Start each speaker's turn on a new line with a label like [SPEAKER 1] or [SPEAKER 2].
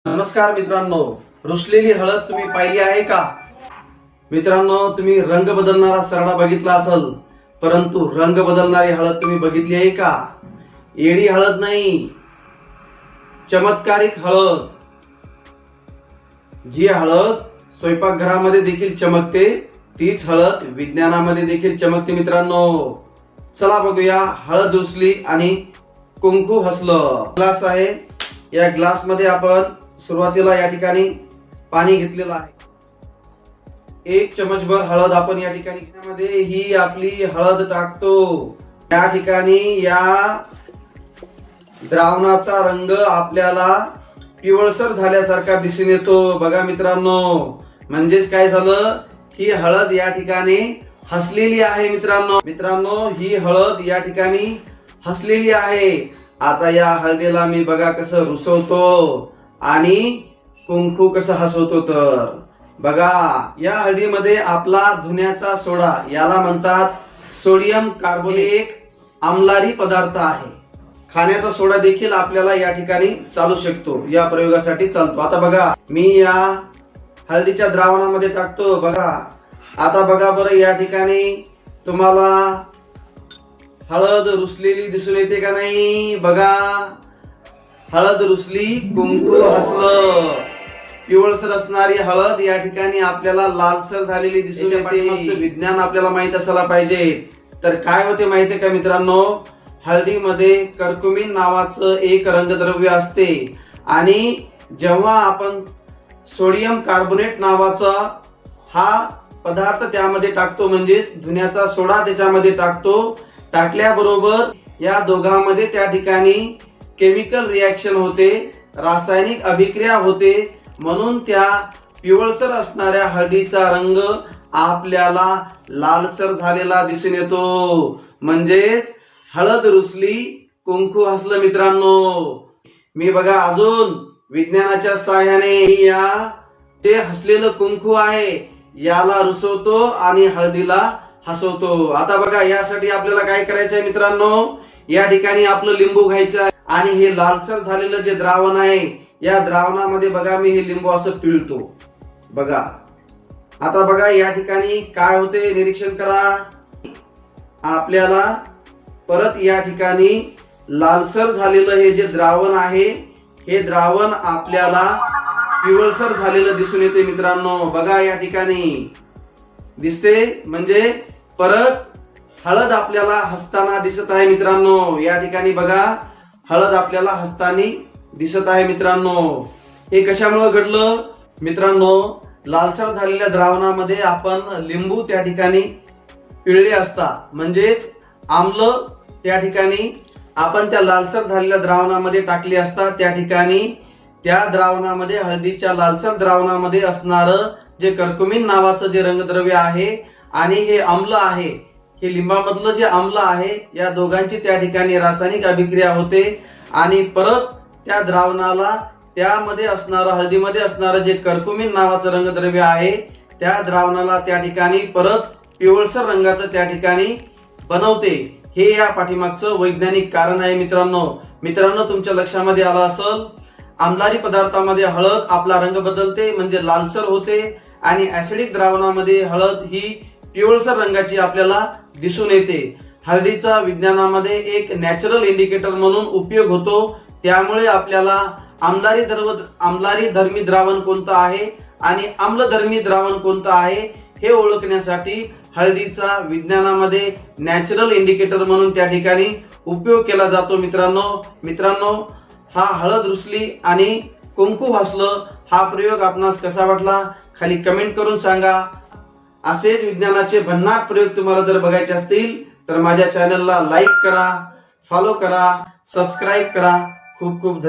[SPEAKER 1] नमस्कार मित्रांनो, रुसलेली हळद तुम्ही पाहिली आहे का? मित्रांनो, तुम्ही रंग बदलणारा सरडा बघितला असेल, परंतु रंग बदलणारी हळद तुम्ही बघितली आहे का? येडी हळद नाही, चमत्कारिक हळद. जी हळद स्वयंपाकघरामध्ये देखील चमकते, तीच हळद विज्ञानामध्ये देखील चमकते. मित्रांनो, चला बघूया. हळद रुसली आणि कुंकू हसलं. ग्लास आहे, या ग्लास मध्ये आपण सुरुवातीला या ठिकाणी पाणी घेतलेलं आहे. 1 चमचभर हळद आपण या ठिकाणी घेण्यामध्ये ही आपली हळद टाकतो. या ठिकाणी या द्रावणाचा रंग आपल्याला पिवळसर झाल्यासारखा दिसून येतो. बघा मित्रांनो, म्हणजेच काय झालं, ही हळद या ठिकाणी हसलेली आहे. मित्रांनो, ही हळद या ठिकाणी हसलेली आहे. आता या हळदीला मी बघा कसं रुसवतो आणि कुंकू कसं हसवतो. तर बघा, या हळदीमध्ये आपला धुण्याचा सोडा, याला म्हणतात सोडियम कार्बोनेट, एक आम्लारी पदार्थ आहे. खाण्याचा सोडा देखील आपल्याला या ठिकाणी चालू शकतो, या प्रयोगासाठी चालतो. आता बघा, मी या हळदीच्या द्रावणामध्ये टाकतो. बघा, आता बघा बरं, या ठिकाणी तुम्हाला हळद रुसलेली दिसून येते का नाही? बघा, हळद रुसली, कुंकू हसलं. पिवळसर असणारी हळद या ठिकाणी आपल्याला लालसर झालेली दिसून येते. विज्ञान आपल्याला माहित असायला पाहिजे. तर काय होते माहितीये का मित्रांनो, हळदीमध्ये कर्कुमिन नावाचं एक रंगद्रव्य असते आणि जेव्हा आपण सोडियम कार्बोनेट नावाचा हा पदार्थ त्यामध्ये टाकतो, म्हणजेच धुण्याचा सोडा त्याच्यामध्ये टाकतो, टाकल्याबरोबर या दोघांमध्ये त्या ठिकाणी केमिकल रिॲक्शन होते, रासायनिक अभिक्रिया होते. म्हणून त्या पिवळसर असणाऱ्या हळदीचा रंग आपल्याला लालसर झालेला दिसून येतो. म्हणजेच हळद रुसली, कुंकू हसलं. मित्रांनो, मी बघा अजून विज्ञानाच्या साहाय्याने या ते हसलेलं कुंकू आहे याला रुसवतो आणि हळदीला हसवतो. आता बघा, यासाठी आपल्याला काय करायचं आहे मित्रांनो, या ठिकाणी आपलं लिंबू घ्यायचं आहे आणि हे लालसर झालेलं जे द्रावण आहे, या द्रावणामध्ये बघा मी हे लिंबू असं पिळतो. बघा, आता बघा या ठिकाणी काय होते, निरीक्षण करा. आपल्याला परत या ठिकाणी लालसर झालेलं हे जे द्रावण आहे, हे द्रावण आपल्याला पिवळसर झालेलं दिसून येते. मित्रांनो, बघा या ठिकाणी दिसते, म्हणजे परत हळद आपल्याला हसताना दिसत आहे. मित्रांनो, या ठिकाणी बघा, हळद आपल्याला हसताना दिसत आहे. मित्रांनो, हे कशामुळे घडलं? मित्रांनो, लालसर झालेल्या द्रावणामध्ये आपण लिंबू त्या ठिकाणी पिळले असता, म्हणजेच आम्ल त्या ठिकाणी आपण त्या लालसर झालेल्या द्रावणामध्ये टाकले असता. त्या ठिकाणी त्या द्रावणामध्ये, हळदीच्या लालसर द्रावणामध्ये असणारं जे कर्कुमिन नावाचं जे रंगद्रव्य आहे आणि हे आम्ल आहे, हे लिंबामधलं जे आम्ल आहे, या दोघांची त्या ठिकाणी रासायनिक अभिक्रिया होते आणि परत त्या द्रावणाला, त्यामध्ये असणारं, हळदीमध्ये असणारं जे कर्कुमिन नावाचं रंगद्रव्य आहे, त्या द्रावणाला त्या ठिकाणी परत पिवळसर रंगाचं त्या ठिकाणी बनवते. हे या पाठीमागचं वैज्ञानिक कारण आहे. मित्रांनो, तुमच्या लक्षामध्ये आलं असेल, आम्लारी पदार्थामध्ये हळद आपला रंग बदलते, म्हणजे लालसर होते, आणि ऍसिडिक द्रावणामध्ये हळद ही पिवळसर रंगाची आपल्याला दिसून येते. हळदीचा विज्ञानामध्ये एक नॅचरल इंडिकेटर म्हणून उपयोग होतो. त्यामुळे आपल्याला आम्लारी धर्मी द्रावण कोणतं आहे आणि आम्लधर्मी द्रावण कोणतं आहे हे ओळखण्यासाठी हळदीचा विज्ञानामध्ये नॅचरल इंडिकेटर म्हणून त्या ठिकाणी उपयोग केला जातो. मित्रांनो, हा हळद रुसली आणि कुंकू हसलं हा प्रयोग आपणास कसा वाटला खाली कमेंट करून सांगा. असेच विज्ञानाचे भन्नाट प्रयोग तुम्हाला जर बघायचे असतील तर माझ्या चॅनलला लाईक करा, फॉलो करा, सबस्क्राईब करा. खूप खूप धन्यवाद.